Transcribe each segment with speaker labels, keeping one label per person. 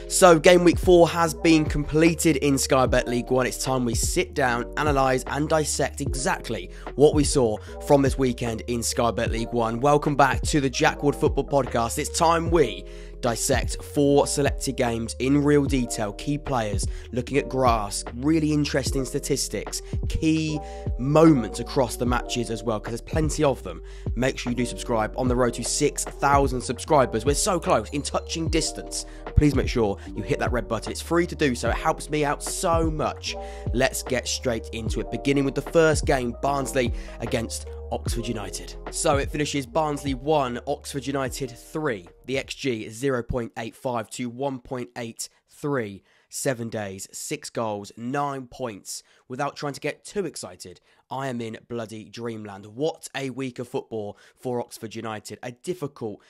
Speaker 1: So game week 4 has been completed in Sky Bet League 1. It's time we sit down, analyse and dissect exactly what we saw from this weekend in Sky Bet League 1. Welcome back to the Jack Wood Football Podcast. It's time we dissect 4 selected games in real detail, key players, looking at graphs, really interesting statistics, key moments across the matches as well, because there's plenty of them. Make sure you do subscribe. On the road to 6,000 subscribers. We're so close, in touching distance. Please make sure you hit that red button. It's free to do so. It helps me out so much. Let's get straight into it, beginning with the first game, Barnsley against Oxford United. So it finishes Barnsley 1, Oxford United 3. The XG is 0.85 to 1.83. 7 days, 6 goals, 9 points. Without trying to get too excited, I am in bloody dreamland. What a week of football for Oxford United. A difficult,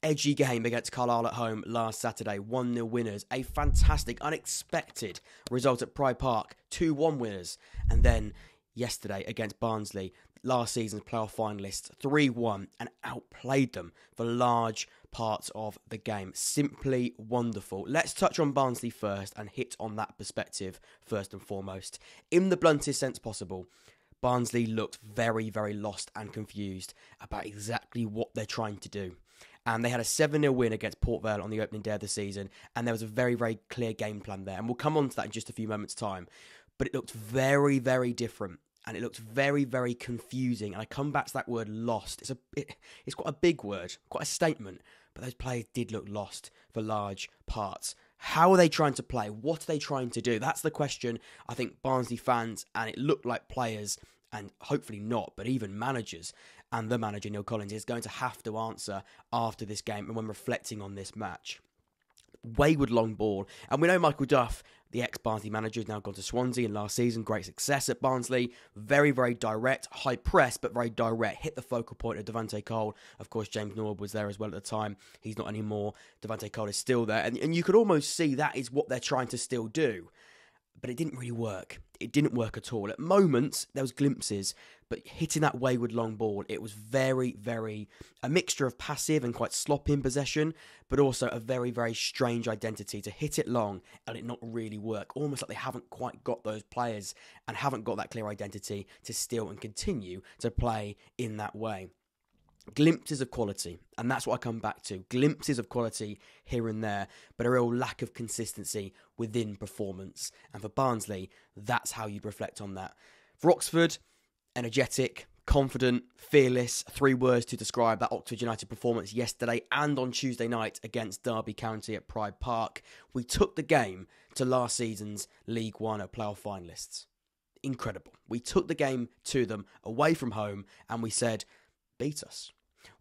Speaker 1: edgy game against Carlisle at home last Saturday. 1-0 winners. A fantastic, unexpected result at Pride Park. 2-1 winners. And then yesterday against Barnsley, last season's playoff finalists, 3-1, and outplayed them for large parts of the game. Simply wonderful. Let's touch on Barnsley first and hit on that perspective first and foremost. In the bluntest sense possible, Barnsley looked very, very lost and confused about exactly what they're trying to do. And they had a 7-0 win against Port Vale on the opening day of the season, and there was a very, very clear game plan there. And we'll come on to that in just a few moments' time. But it looked very, very different. And it looked very, very confusing. And I come back to that word lost. It's quite a big word, quite a statement. But those players did look lost for large parts. How are they trying to play? What are they trying to do? That's the question I think Barnsley fans, and it looked like players, and hopefully not, but even managers, and the manager, Neil Collins, is going to have to answer after this game and when reflecting on this match. Wayward long ball. And we know Michael Duff, the ex-Barnsley manager, has now gone to Swansea in last season. Great success at Barnsley. Very, very direct. High press, but very direct. Hit the focal point of Devante Cole. Of course, James Norwood was there as well at the time. He's not anymore. Devante Cole is still there. And you could almost see that is what they're trying to still do. But it didn't really work. It didn't work at all. At moments, there was glimpses, but hitting that wayward long ball, it was very, very a mixture of passive and quite sloppy in possession, but also a very, very strange identity to hit it long and it not really work. Almost like they haven't quite got those players and haven't got that clear identity to still and continue to play in that way. Glimpses of quality, and that's what I come back to. Glimpses of quality here and there, but a real lack of consistency within performance. And for Barnsley, that's how you'd reflect on that. For Oxford, energetic, confident, fearless. 3 words to describe that Oxford United performance yesterday and on Tuesday night against Derby County at Pride Park. We took the game to last season's League One playoff finalists. Incredible. We took the game to them away from home and we said, beat us.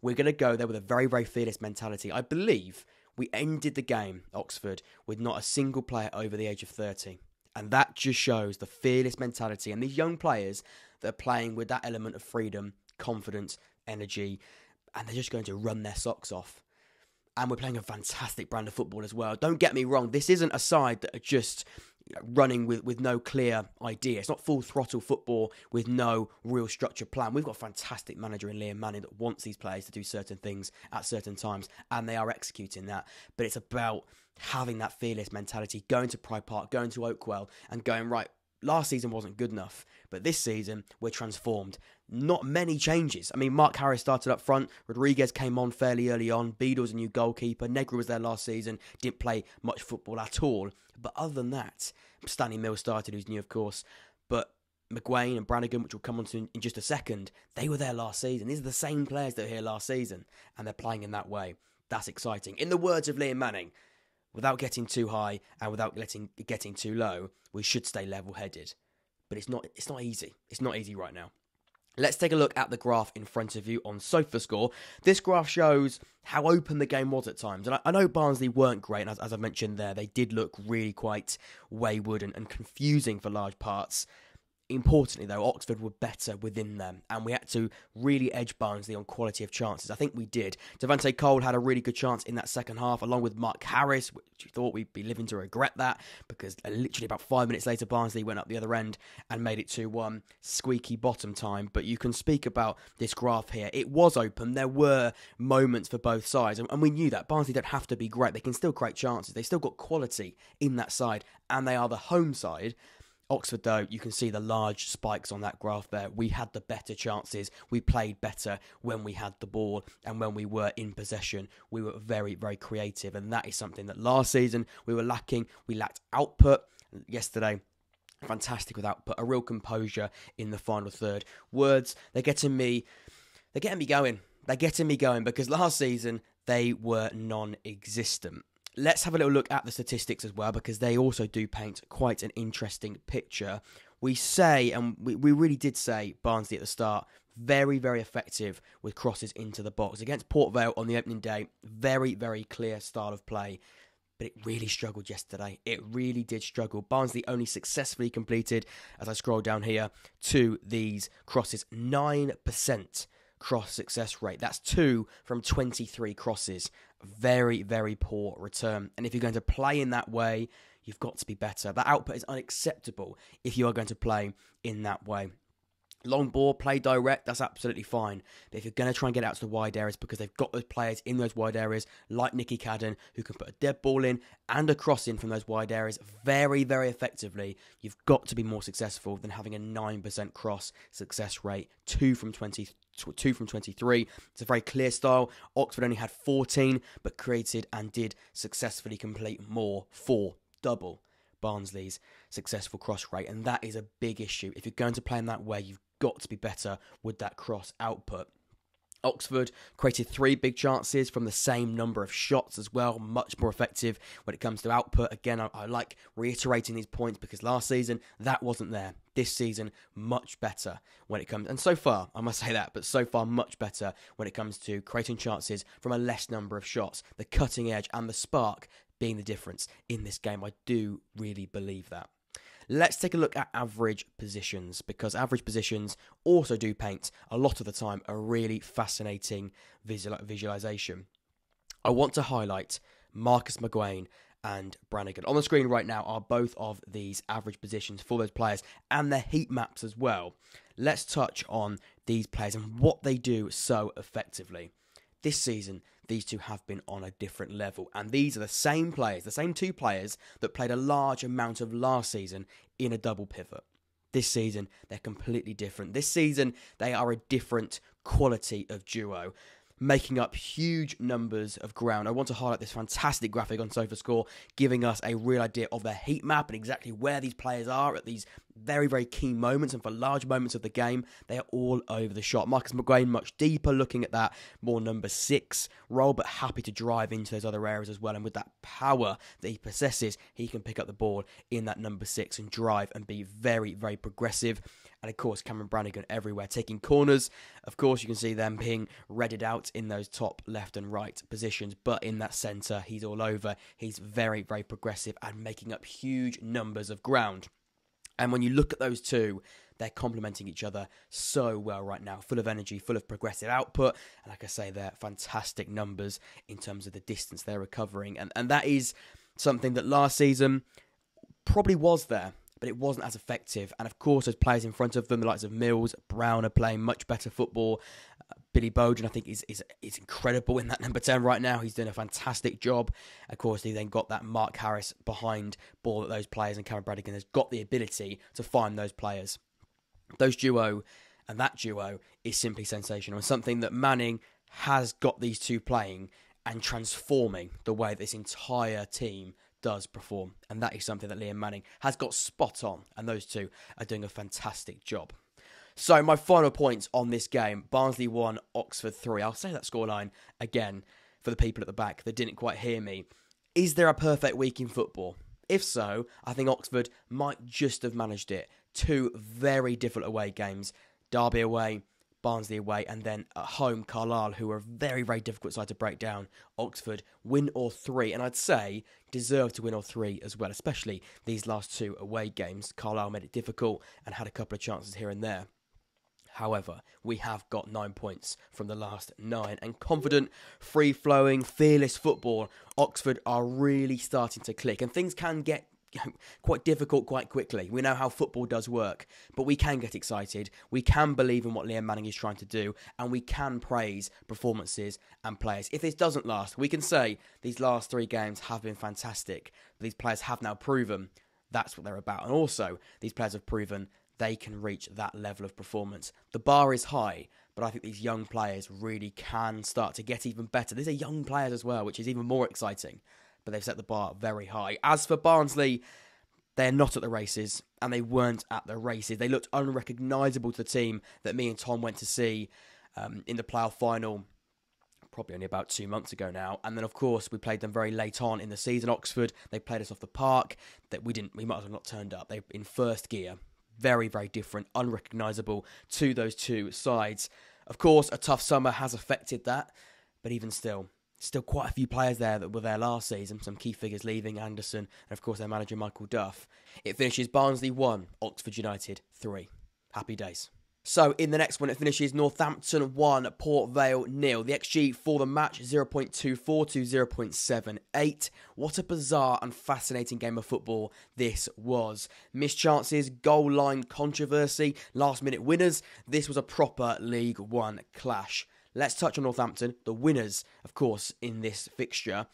Speaker 1: We're going to go there with a very, very fearless mentality. I believe we ended the game, Oxford, with not a single player over the age of 30. And that just shows the fearless mentality and these young players that are playing with that element of freedom, confidence, energy, and they're just going to run their socks off. And we're playing a fantastic brand of football as well. Don't get me wrong, this isn't a side that are just running with no clear idea. It's not full throttle football with no real structured plan. We've got a fantastic manager in Liam Manning that wants these players to do certain things at certain times, and they are executing that. But it's about having that fearless mentality, going to Pride Park, going to Oakwell, and going, right, last season wasn't good enough, but this season we're transformed. Not many changes. I mean, Mark Harris started up front. Rodriguez came on fairly early on. Beadle's a new goalkeeper. Negra was there last season. Didn't play much football at all. But other than that, Stanley Mills started, who's new, of course. But McGuane and Brannigan, which we'll come on to in just a second, they were there last season. These are the same players that were here last season, and they're playing in that way. That's exciting. In the words of Liam Manning, without getting too high and without getting too low, we should stay level-headed. But it's not easy. It's not easy right now. Let's take a look at the graph in front of you on SofaScore. This graph shows how open the game was at times. And I know Barnsley weren't great, and as I mentioned there, they did look really quite wayward and confusing for large parts. Importantly, though, Oxford were better within them, and we had to really edge Barnsley on quality of chances. I think we did. Devante Cole had a really good chance in that second half, along with Mark Harris, which you thought we'd be living to regret that, because literally about 5 minutes later, Barnsley went up the other end and made it 2-1, squeaky bottom time. But you can speak about this graph here. It was open. There were moments for both sides, and we knew that. Barnsley don't have to be great. They can still create chances. They still got quality in that side, and they are the home side. Oxford, though, you can see the large spikes on that graph there. We had the better chances. We played better when we had the ball, and when we were in possession, we were very, very creative. And that is something that last season we were lacking. We lacked output. Yesterday, fantastic with output. A real composure in the final third. Words, they're getting me going. They're getting me going, because last season they were non-existent. Let's have a little look at the statistics as well, because they also do paint quite an interesting picture. We say, and we really did say, Barnsley at the start, very, very effective with crosses into the box. Against Port Vale on the opening day, very, very clear style of play. But it really struggled yesterday. It really did struggle. Barnsley only successfully completed, as I scroll down here, to these crosses, 9% cross success rate. That's 2 from 23 crosses. Very, very poor return. And if you're going to play in that way, you've got to be better. That output is unacceptable if you are going to play in that way. Long ball, play direct, that's absolutely fine. But if you're going to try and get out to the wide areas, because they've got those players in those wide areas, like Nicky Cadden, who can put a dead ball in and a cross in from those wide areas very, very effectively, you've got to be more successful than having a 9% cross success rate, 2 from 23. It's a very clear style. Oxford only had 14, but created and did successfully complete more, 4, double Barnsley's successful cross rate. And that is a big issue. If you're going to play in that way, you've got to be better with that cross output. Oxford created 3 big chances from the same number of shots as well, much more effective when it comes to output. Again, I like reiterating these points, because last season that wasn't there. This season, much better when it comes, and so far, I must say that, but so far much better when it comes to creating chances from a less number of shots. The cutting edge and the spark being the difference in this game. I do really believe that. Let's take a look at average positions, because average positions also do paint, a lot of the time, a really fascinating visualization. I want to highlight Marcus McGuane and Brannigan. On the screen right now are both of these average positions for those players and their heat maps as well. Let's touch on these players and what they do so effectively. This season, these two have been on a different level, and these are the same players, the same 2 players that played a large amount of last season in a double pivot. This season, they're completely different. This season, they are a different quality of duo, making up huge numbers of ground. I want to highlight this fantastic graphic on SofaScore, giving us a real idea of their heat map and exactly where these players are at these very, very key moments, and for large moments of the game, they are all over the shot. Marcus McGuane much deeper, looking at that more number 6 role, but happy to drive into those other areas as well. And with that power that he possesses, he can pick up the ball in that number 6 and drive and be very, very progressive. And of course, Cameron Brannigan everywhere, taking corners. Of course, you can see them being redded out in those top left and right positions, but in that centre, he's all over. He's very, very progressive and making up huge numbers of ground. And when you look at those two, they're complementing each other so well right now. Full of energy, full of progressive output. And like I say, they're fantastic numbers in terms of the distance they're recovering. And that is something that last season probably was there, but it wasn't as effective. And of course, those players in front of them, the likes of Mills, Brown, are playing much better football. Billy Bojan, I think, is incredible in that number 10 right now. He's doing a fantastic job. Of course, he then got that Mark Harris behind ball at those players, and Cameron Brannigan has got the ability to find those players. Those duo, and that duo is simply sensational. And something that Manning has got these two playing and transforming the way this entire team does perform. And that is something that Liam Manning has got spot on, and those two are doing a fantastic job. So my final points on this game: Barnsley 1, Oxford 3. I'll say that scoreline again for the people at the back that didn't quite hear me. Is there a perfect week in football? If so, I think Oxford might just have managed it. 2 very different away games. Derby away, Barnsley away, and then at home, Carlisle, who are a very, very difficult side to break down. Oxford, win or three, and I'd say deserve to win or three as well, especially these last two away games. Carlisle made it difficult and had a couple of chances here and there. However, we have got 9 points from the last 9, and confident, free-flowing, fearless football, Oxford are really starting to click, and things can get quite difficult quite quickly. We know how football does work, but we can get excited, we can believe in what Liam Manning is trying to do, and we can praise performances and players. If this doesn't last, we can say these last 3 games have been fantastic, but these players have now proven that's what they're about, and also these players have proven they can reach that level of performance. The bar is high, but I think these young players really can start to get even better. These are young players as well, which is even more exciting, but they've set the bar very high. As for Barnsley, they're not at the races, and they weren't at the races. They looked unrecognisable to the team that me and Tom went to see in the playoff final, probably only about 2 months ago now. And then, of course, we played them very late on in the season. Oxford, they played us off the park. That we might as well not turned up. They in first gear. Very, very different, unrecognisable to those two sides. Of course, a tough summer has affected that, but even still quite a few players there that were there last season, some key figures leaving, Anderson, and of course their manager Michael Duff. It finishes Barnsley 1, Oxford United 3. Happy days. So, in the next one, it finishes Northampton 1, Port Vale 0. The XG for the match, 0.24 to 0.78. What a bizarre and fascinating game of football this was. Missed chances, goal line controversy, last-minute winners. This was a proper League One clash. Let's touch on Northampton, the winners, of course, in this fixture.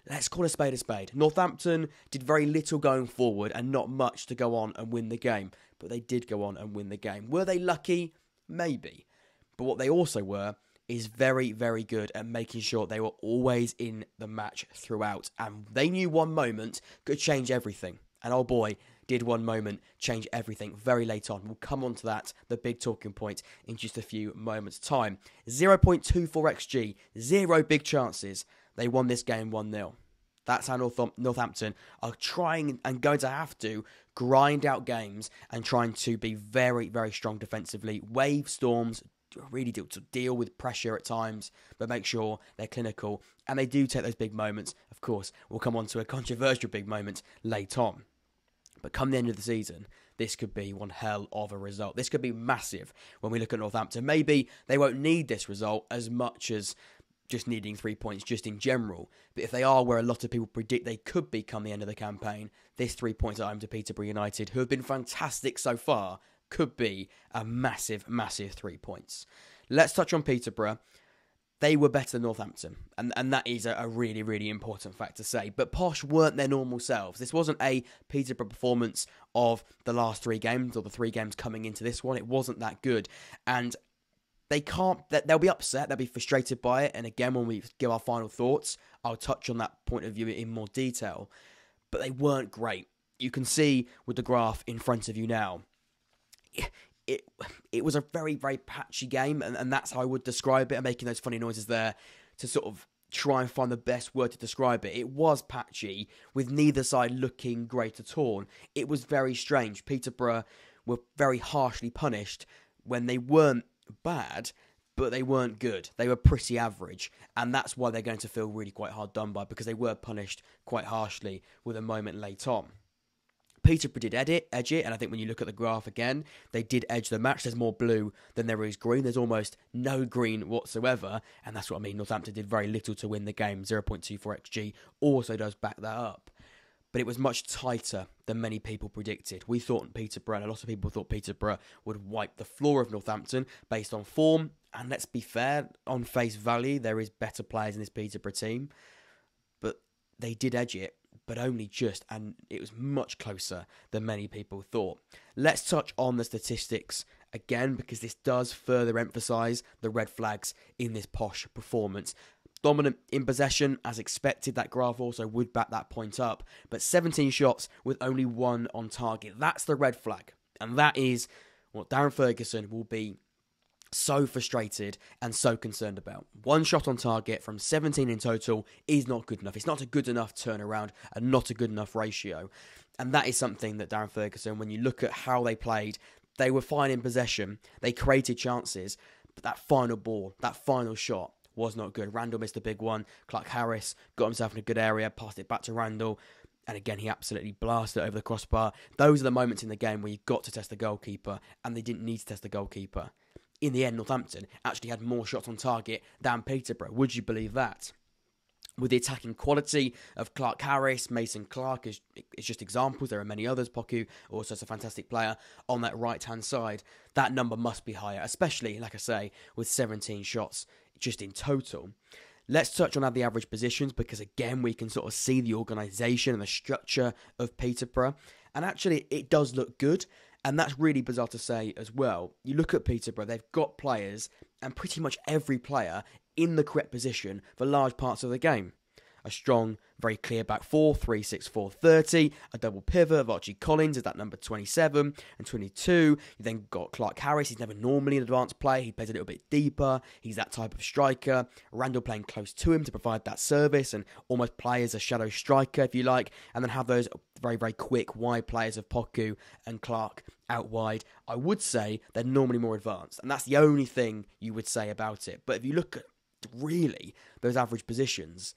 Speaker 1: Let's call a spade a spade. Northampton did very little going forward and not much to go on and win the game. But they did go on and win the game. Were they lucky? Maybe. But what they also were is very, very good at making sure they were always in the match throughout. And they knew one moment could change everything. And oh boy, did one moment change everything very late on. We'll come on to that, the big talking point, in just a few moments' time. 0.24 XG, 0 big chances. They won this game 1-0. That's how Northampton are trying and going to have to grind out games and trying to be very, very strong defensively. Wave storms, really to deal with pressure at times, but make sure they're clinical. And they do take those big moments. Of course, we'll come on to a controversial big moment late on. But come the end of the season, this could be one hell of a result. This could be massive when we look at Northampton. Maybe they won't need this result as much as just needing 3 points just in general. But if they are where a lot of people predict they could be come the end of the campaign, this 3 points at home to Peterborough United, who have been fantastic so far, could be a massive, massive 3 points. Let's touch on Peterborough. They were better than Northampton, and that is a really, really important fact to say. But Posh weren't their normal selves. This wasn't a Peterborough performance of the last 3 games, or the 3 games coming into this one. It wasn't that good. And they'll be upset, they'll be frustrated by it. And again, when we give our final thoughts, I'll touch on that point of view in more detail. But they weren't great. You can see with the graph in front of you now, it was a very, very patchy game, and that's how I would describe it. I'm making those funny noises there to sort of try and find the best word to describe it. It was patchy, with neither side looking great at all. It was very strange. Peterborough were very harshly punished when they weren't bad, but they weren't good. They were pretty average, and that's why they're going to feel really quite hard done by, because they were punished quite harshly with a moment late on. Peterborough did edge it, and I think when you look at the graph again, they did edge the match. There's more blue than there is green. There's almost no green whatsoever, and that's what I mean. Northampton did very little to win the game. 0.24 XG also does back that up. But it was much tighter than many people predicted. We thought Peterborough, and a lot of people thought Peterborough would wipe the floor of Northampton based on form. And let's be fair, on face value, there is better players in this Peterborough team. But they did edge it, but only just, and it was much closer than many people thought. Let's touch on the statistics again, because this does further emphasise the red flags in this Posh performance. Dominant in possession, as expected. That graph also would back that point up. But 17 shots with only 1 on target. That's the red flag. And that is what Darren Ferguson will be so frustrated and so concerned about. 1 shot on target from 17 in total is not good enough. It's not a good enough turnaround and not a good enough ratio. And that is something that Darren Ferguson, when you look at how they played, they were fine in possession. They created chances. But that final ball, that final shot was not good. Randall missed a big one. Clark Harris got himself in a good area, passed it back to Randall, and again, he absolutely blasted it over the crossbar. Those are the moments in the game where you've got to test the goalkeeper, and they didn't need to test the goalkeeper. In the end, Northampton actually had more shots on target than Peterborough. Would you believe that? With the attacking quality of Clark Harris, Mason Clark is just examples. There are many others. Poku also is a fantastic player on that right-hand side. That number must be higher, especially, like I say, with 17 shots just in total. Let's touch on the average positions, because again, we can sort of see the organisation and the structure of Peterborough. And actually, it does look good. And that's really bizarre to say as well. You look at Peterborough, they've got players, and pretty much every player in the correct position for large parts of the game. A strong, very clear back four, 3-6-4-30, a double pivot of Archie Collins is that number 27 and 22. You then got Clark Harris, he's never normally an advanced player, he plays a little bit deeper, he's that type of striker. Randall playing close to him to provide that service and almost play as a shadow striker, if you like, and then have those very, very quick wide players of Poku and Clark out wide. I would say they're normally more advanced, and that's the only thing you would say about it. But if you look at really those average positions,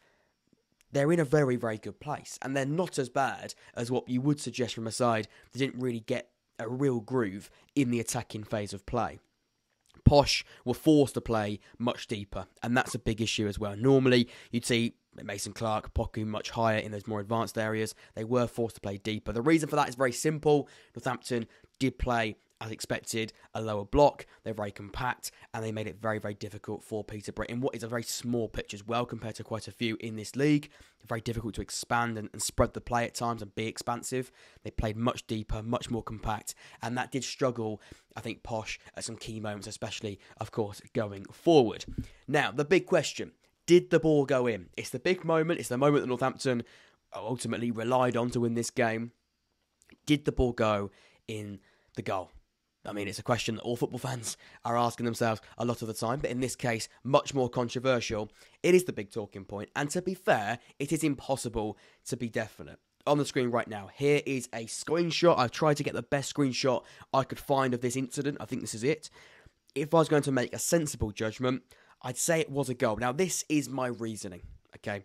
Speaker 1: they're in a very, very good place, and they're not as bad as what you would suggest from a side that didn't really get a real groove in the attacking phase of play. Posh were forced to play much deeper, and that's a big issue as well. Normally, you'd see Mason Clark, Poku much higher in those more advanced areas. They were forced to play deeper. The reason for that is very simple. Northampton did play, as expected, a lower block. They're very compact, and they made it very, very difficult for Peterborough in what is a very small pitch as well compared to quite a few in this league. Very difficult to expand and spread the play at times and be expansive. They played much deeper, much more compact, and that did struggle, I think, Posh at some key moments, especially, of course, going forward. Now, the big question, did the ball go in? It's the big moment. It's the moment that Northampton ultimately relied on to win this game. Did the ball go in the goal? I mean, it's a question that all football fans are asking themselves a lot of the time, but in this case, much more controversial. It is the big talking point, and to be fair, it is impossible to be definite. On the screen right now, here is a screenshot. I've tried to get the best screenshot I could find of this incident. I think this is it. If I was going to make a sensible judgment, I'd say it was a goal. Now, this is my reasoning, okay?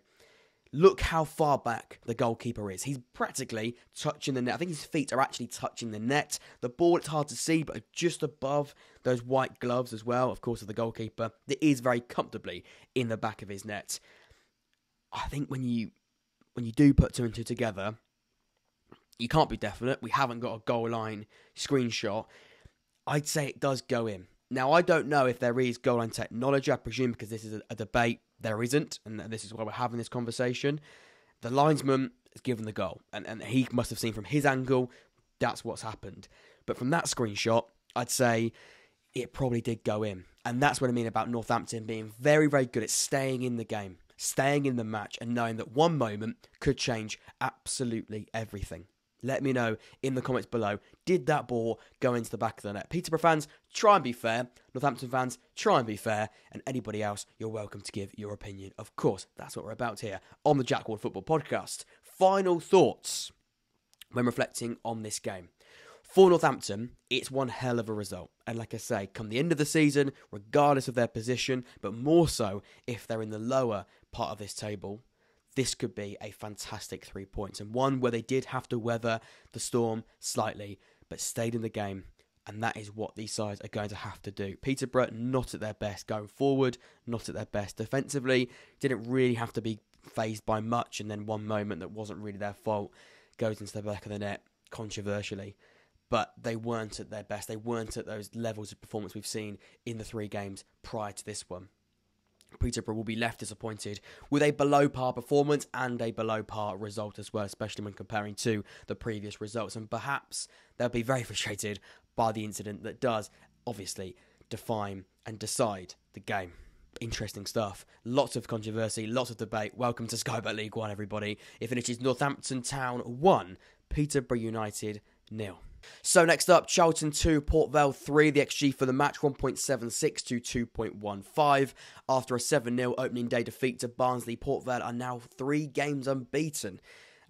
Speaker 1: Look how far back the goalkeeper is. He's practically touching the net. I think his feet are actually touching the net. The ball, it's hard to see, but just above those white gloves as well, of course, of the goalkeeper, that is very comfortably in the back of his net. I think when you do put two and two together, you can't be definite. We haven't got a goal line screenshot. I'd say it does go in. Now, I don't know if there is goal line technology. I presume because this is a debate, there isn't, and this is why we're having this conversation. The linesman is given the goal, and he must have seen from his angle, that's what's happened. But from that screenshot, I'd say it probably did go in. And that's what I mean about Northampton being very, very good at staying in the game, staying in the match, and knowing that one moment could change absolutely everything. Let me know in the comments below, did that ball go into the back of the net? Peterborough fans, try and be fair. Northampton fans, try and be fair. And anybody else, you're welcome to give your opinion. Of course, that's what we're about here on the Jack4 Football Podcast. Final thoughts when reflecting on this game. For Northampton, it's one hell of a result. And like I say, come the end of the season, regardless of their position, but more so if they're in the lower part of this table, this could be a fantastic 3 points, and one where they did have to weather the storm slightly, but stayed in the game, and that is what these sides are going to have to do. Peterborough, not at their best going forward, not at their best defensively, didn't really have to be fazed by much, and then one moment that wasn't really their fault goes into the back of the net, controversially. But they weren't at their best. They weren't at those levels of performance we've seen in the 3 games prior to this one. Peterborough will be left disappointed with a below-par performance and a below-par result as well, especially when comparing to the previous results. And perhaps they'll be very frustrated by the incident that does, obviously, define and decide the game. Interesting stuff. Lots of controversy, lots of debate. Welcome to Sky Bet League 1, everybody. It finishes Northampton Town 1, Peterborough United 0. So next up, Charlton 2, Port Vale 3. The XG for the match, 1.76 to 2.15. After a 7-0 opening day defeat to Barnsley, Port Vale are now 3 games unbeaten.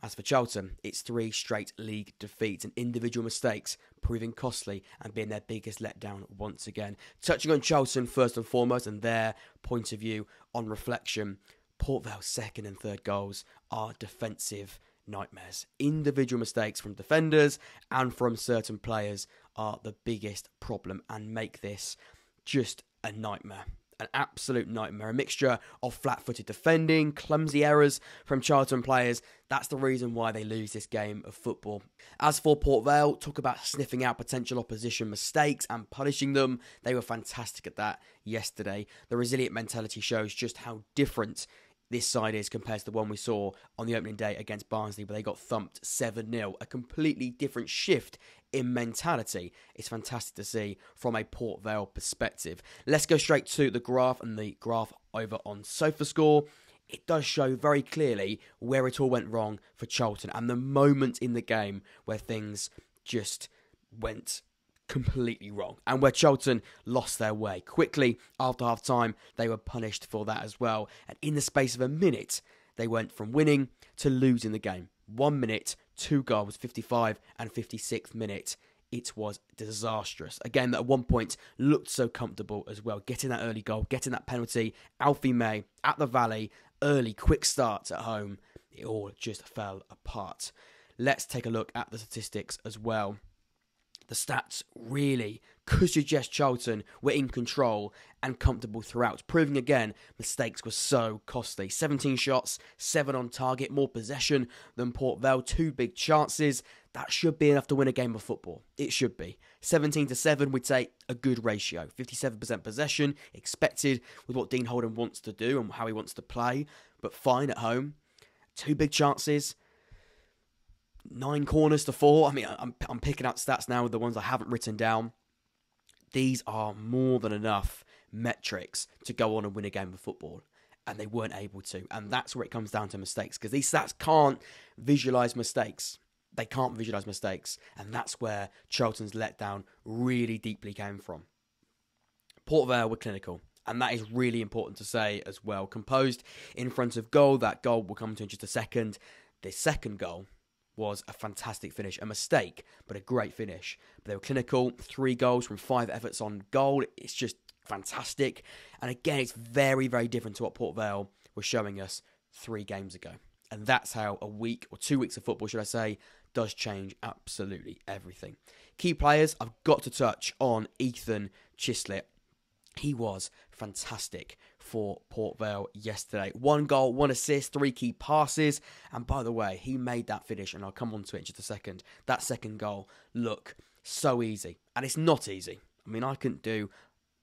Speaker 1: As for Charlton, it's 3 straight league defeats and individual mistakes proving costly and being their biggest letdown once again. Touching on Charlton first and foremost and their point of view on reflection, Port Vale's second and third goals are defensive nightmares. Individual mistakes from defenders and from certain players are the biggest problem and make this just a nightmare. An absolute nightmare. A mixture of flat-footed defending, clumsy errors from Charlton players. That's the reason why they lose this game of football. As for Port Vale, talk about sniffing out potential opposition mistakes and punishing them. They were fantastic at that yesterday. The resilient mentality shows just how different this side is compared to the one we saw on the opening day against Barnsley, where they got thumped 7-0. A completely different shift in mentality. It's fantastic to see from a Port Vale perspective. Let's go straight to the graph, and the graph over on SofaScore. It does show very clearly where it all went wrong for Charlton and the moment in the game where things just went completely wrong and where Charlton lost their way. Quickly after half time, they were punished for that as well. And in the space of a minute, they went from winning to losing the game. 1 minute, 2 goals, 55 and 56th minute. It was disastrous. Again, that at one point looked so comfortable as well. Getting that early goal, getting that penalty. Alfie May at the Valley, early, quick starts at home. It all just fell apart. Let's take a look at the statistics as well. The stats really could suggest Charlton were in control and comfortable throughout, proving again mistakes were so costly. 17 shots, 7 on target, more possession than Port Vale, 2 big chances. That should be enough to win a game of football. It should be. 17-7, we'd say a good ratio. 57% possession, expected with what Dean Holden wants to do and how he wants to play, but fine at home. 2 big chances. 9 corners to 4. I mean, I'm picking out stats now with the ones I haven't written down. These are more than enough metrics to go on and win a game of football. And they weren't able to. And that's where it comes down to mistakes. Because these stats can't visualise mistakes. They can't visualise mistakes. And that's where Charlton's letdown really deeply came from. Port Vale were clinical. And that is really important to say as well. Composed in front of goal. That goal will come to in just a second. The second goal was a fantastic finish, a mistake, but a great finish. But they were clinical, 3 goals from 5 efforts on goal. It's just fantastic. And again, it's very, very different to what Port Vale were showing us 3 games ago. And that's how a week, or 2 weeks of football, should I say, does change absolutely everything. Key players, I've got to touch on Ethan Chislett. He was fantastic for Port Vale yesterday. 1 goal, 1 assist, 3 key passes. And by the way, he made that finish, and I'll come on to it in just a second. That second goal look so easy. And it's not easy. I mean, I couldn't do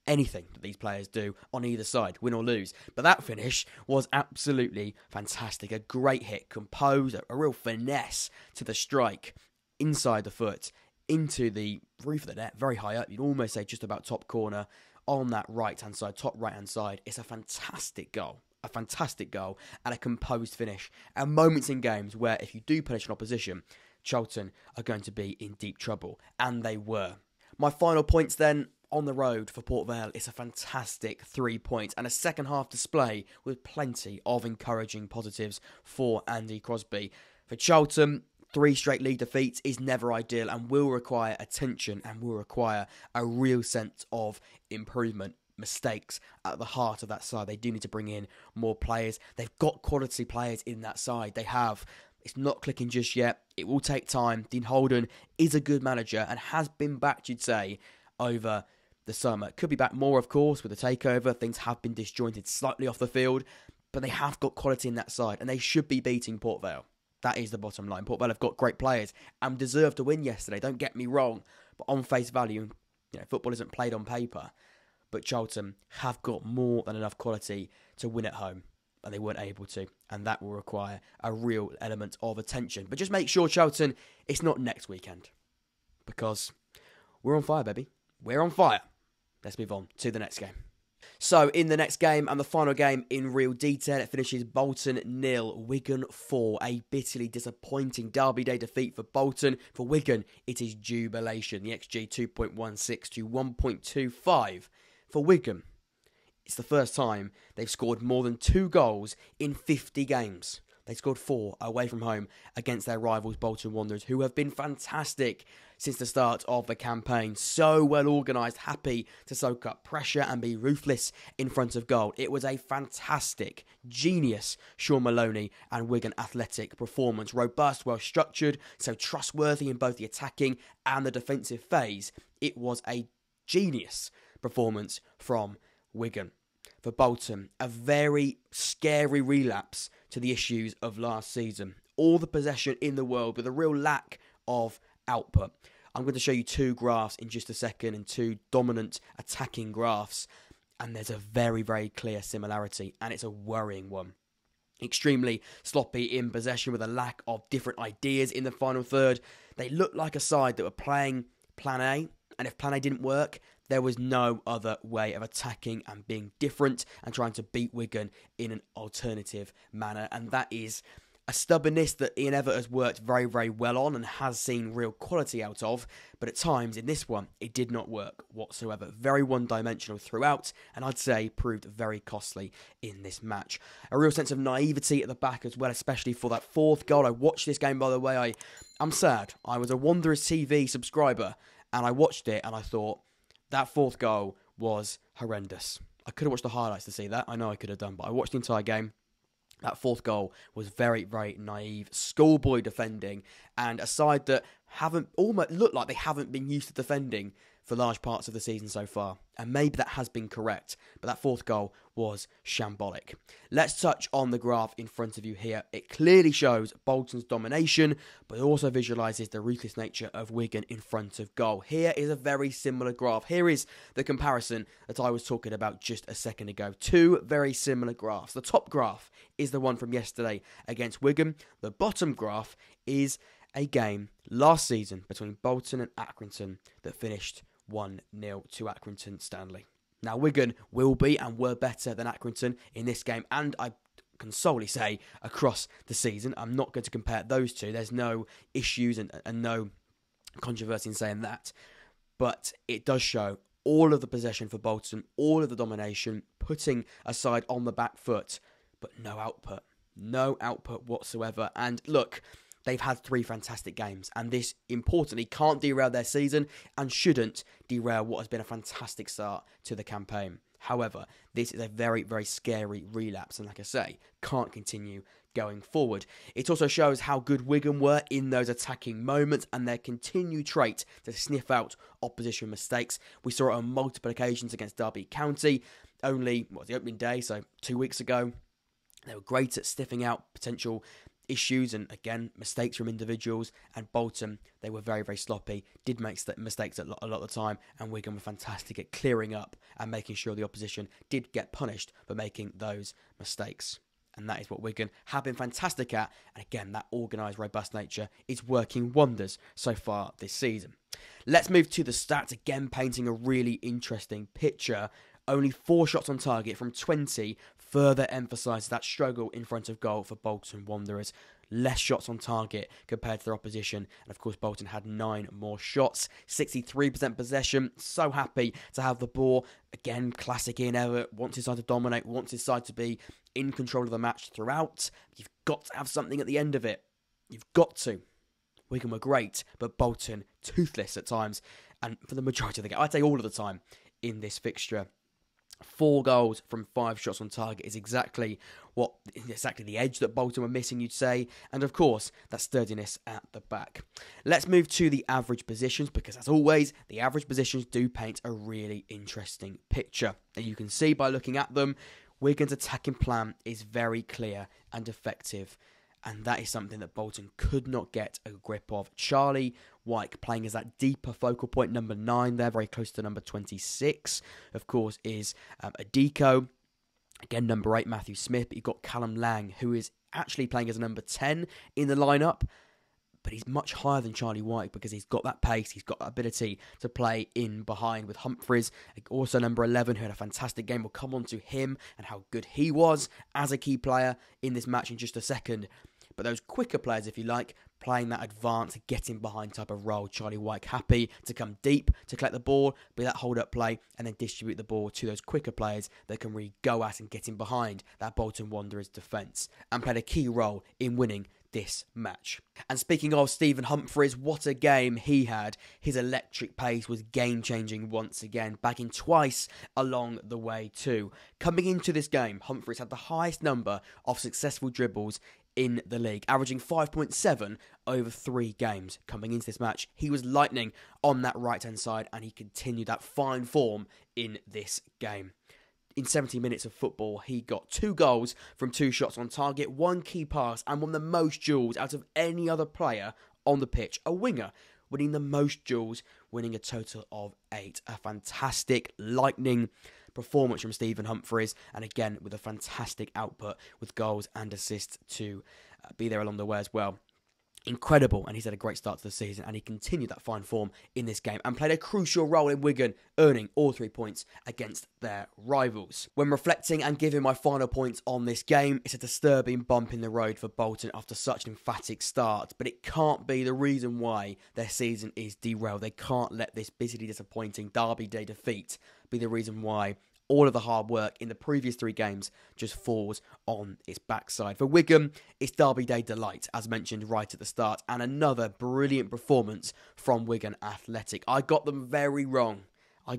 Speaker 1: anything that these players do on either side, win or lose. But that finish was absolutely fantastic. A great hit, composed, a real finesse to the strike, inside the foot, into the roof of the net, very high up. You'd almost say just about top corner. On that right-hand side, top right-hand side. It's a fantastic goal. A fantastic goal and a composed finish. And moments in games where if you do punish an opposition, Charlton are going to be in deep trouble. And they were. My final points then, on the road for Port Vale, it's a fantastic 3 points and a second half display with plenty of encouraging positives for Andy Crosby. For Charlton, 3 straight league defeats is never ideal and will require attention and will require a real sense of improvement. Mistakes at the heart of that side. They do need to bring in more players. They've got quality players in that side. They have. It's not clicking just yet. It will take time. Dean Holden is a good manager and has been backed, you'd say, over the summer. Could be back more, of course, with the takeover. Things have been disjointed slightly off the field, but they have got quality in that side and they should be beating Port Vale. That is the bottom line. Port Vale have got great players and deserved to win yesterday. Don't get me wrong. But on face value, football isn't played on paper. But Charlton have got more than enough quality to win at home. And they weren't able to. And that will require a real element of attention. But just make sure, Charlton, it's not next weekend. Because we're on fire, baby. We're on fire. Let's move on to the next game. So, in the next game, and the final game in real detail, it finishes Bolton 0, Wigan 4. A bitterly disappointing Derby Day defeat for Bolton. For Wigan, it is jubilation. The XG 2.16 to 1.25. For Wigan, it's the first time they've scored more than 2 goals in 50 games. They scored 4 away from home against their rivals Bolton Wanderers, who have been fantastic since the start of the campaign. So well organised, happy to soak up pressure and be ruthless in front of goal. It was a fantastic, genius Sean Maloney and Wigan Athletic performance. Robust, well structured, so trustworthy in both the attacking and the defensive phase. It was a genius performance from Wigan. For Bolton, a very scary relapse to the issues of last season. All the possession in the world with a real lack of output. I'm going to show you 2 graphs in just a second, and 2 dominant attacking graphs. And there's a very, very clear similarity, and it's a worrying one. Extremely sloppy in possession with a lack of different ideas in the final third. They looked like a side that were playing plan A, and if plan A didn't work, there was no other way of attacking and being different and trying to beat Wigan in an alternative manner. And that is a stubbornness that Ian Evatt has worked very, very well on and has seen real quality out of. But at times in this one, it did not work whatsoever. Very one-dimensional throughout, and I'd say proved very costly in this match. A real sense of naivety at the back as well, especially for that 4th goal. I watched this game, by the way. I'm sad. I was a Wanderers TV subscriber, and I watched it and I thought, that 4th goal was horrendous. I could have watched the highlights to see that. I know I could have done, but I watched the entire game. That 4th goal was very, very naive, schoolboy defending, and a side that almost looked like they haven't been used to defending for large parts of the season so far. And maybe that has been correct, but that 4th goal was shambolic. Let's touch on the graph in front of you here. It clearly shows Bolton's domination, but it also visualises the ruthless nature of Wigan in front of goal. Here is a very similar graph. Here is the comparison that I was talking about just a second ago. 2 very similar graphs. The top graph is the one from yesterday against Wigan. The bottom graph is a game last season between Bolton and Accrington that finished 1-0 to Accrington Stanley. Now, Wigan will be and were better than Accrington in this game, and I can solely say across the season. I'm not going to compare those two. There's no issues and no controversy in saying that. But it does show all of the possession for Bolton, all of the domination, putting a side on the back foot, but no output. No output whatsoever. And look, they've had 3 fantastic games, and this, importantly, can't derail their season and shouldn't derail what has been a fantastic start to the campaign. However, this is a very, very scary relapse, and like I say, can't continue going forward. It also shows how good Wigan were in those attacking moments and their continued trait to sniff out opposition mistakes. We saw it on multiple occasions against Derby County, only, the opening day, so 2 weeks ago. They were great at sniffing out potential issues and, again, mistakes from individuals. And Bolton, they were very, very sloppy, did make mistakes a lot of the time, and Wigan were fantastic at clearing up and making sure the opposition did get punished for making those mistakes. And that is what Wigan have been fantastic at. And again, that organised, robust nature is working wonders so far this season. Let's move to the stats, again painting a really interesting picture. Only 4 shots on target from 20 further emphasises that struggle in front of goal for Bolton Wanderers. Less shots on target compared to their opposition. And of course, Bolton had 9 more shots. 63% possession. So happy to have the ball. Again, classic Ian Evatt. Wants his side to dominate. Wants his side to be in control of the match throughout. You've got to have something at the end of it. You've got to. Wigan were great, but Bolton toothless at times. And for the majority of the game, I'd say all of the time in this fixture. 4 goals from 5 shots on target is exactly the edge that Bolton were missing, you'd say. And of course, that sturdiness at the back. Let's move to the average positions, because as always, the average positions do paint a really interesting picture. And you can see by looking at them, Wigan's attacking plan is very clear and effective. And that is something that Bolton could not get a grip of. Charlie Wycombe playing as that deeper focal point, number 9 there, very close to number 26. Of course, is Adiko. Again, number 8, Matthew Smith. But you've got Callum Lang, who is actually playing as a number 10 in the lineup. But he's much higher than Charlie Wycombe because he's got that pace, he's got that ability to play in behind with Humphreys. Also number 11, who had a fantastic game. We'll come on to him and how good he was as a key player in this match in just a second. But those quicker players, if you like, playing that advanced, getting behind type of role. Charlie White happy to come deep, to collect the ball, be that hold-up play, and then distribute the ball to those quicker players that can really go at and get in behind that Bolton Wanderers defence, and played a key role in winning this match. And speaking of Stephen Humphreys, what a game he had. His electric pace was game-changing once again, bagging twice along the way too. Coming into this game, Humphreys had the highest number of successful dribbles in the league, averaging 5.7 over 3 games. Coming into this match, he was lightning on that right-hand side, and he continued that fine form in this game. In 70 minutes of football, he got 2 goals from 2 shots on target, 1 key pass, and won the most duels out of any other player on the pitch. A winger winning the most duels, winning a total of 8. A fantastic, lightning performance from Stephen Humphreys, and again with a fantastic output with goals and assists to be there along the way as well. Incredible, and he's had a great start to the season, and he continued that fine form in this game and played a crucial role in Wigan, earning all 3 points against their rivals. When reflecting and giving my final points on this game, it's a disturbing bump in the road for Bolton after such an emphatic start, but it can't be the reason why their season is derailed. They can't let this bitterly disappointing Derby Day defeat be the reason why all of the hard work in the previous 3 games just falls on its backside. For Wigan, it's Derby Day delight, as mentioned right at the start, and another brilliant performance from Wigan Athletic. I got them very wrong. at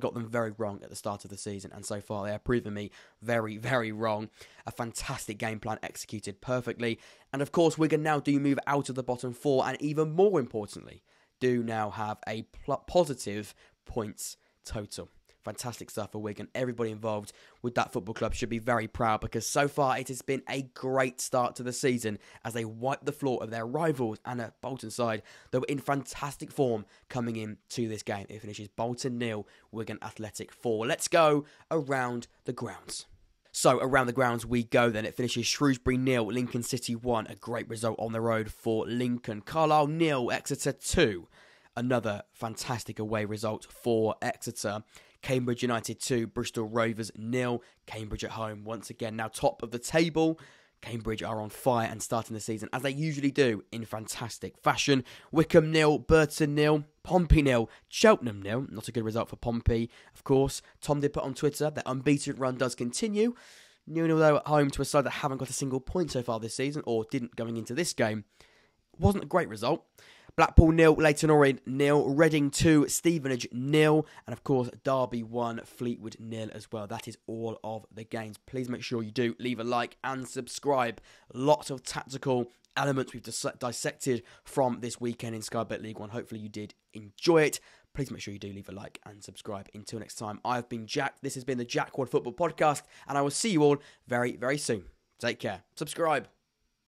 Speaker 1: the start of the season, and so far they have proven me very, very wrong. A fantastic game plan executed perfectly, and of course Wigan now do move out of the bottom 4, and even more importantly, do now have a positive points total. Fantastic stuff for Wigan. Everybody involved with that football club should be very proud, because so far it has been a great start to the season as they wipe the floor of their rivals and a Bolton side that were in fantastic form coming into this game. It finishes Bolton 0, Wigan Athletic 4. Let's go around the grounds. So around the grounds we go then. It finishes Shrewsbury 0, Lincoln City 1. A great result on the road for Lincoln. Carlisle 0, Exeter 2. Another fantastic away result for Exeter. Cambridge United 2, Bristol Rovers 0. Cambridge at home once again now top of the table. Cambridge are on fire and starting the season as they usually do in fantastic fashion. Wycombe 0, Burton 0, Pompey 0, Cheltenham 0. Not a good result for Pompey, of course. Tom did put on Twitter that unbeaten run does continue. 0-0 though at home to a side that haven't got a single point so far this season, or didn't going into this game. Wasn't a great result. Blackpool 0, Leyton Orient 0, Reading 2, Stevenage 0, and of course Derby 1, Fleetwood 0 as well. That is all of the games. Please make sure you do leave a like and subscribe. Lots of tactical elements we've dissected from this weekend in Sky Bet League One. Hopefully you did enjoy it. Please make sure you do leave a like and subscribe. Until next time, I've been Jack. This has been the Jack One Football Podcast, and I will see you all very, very soon. Take care. Subscribe.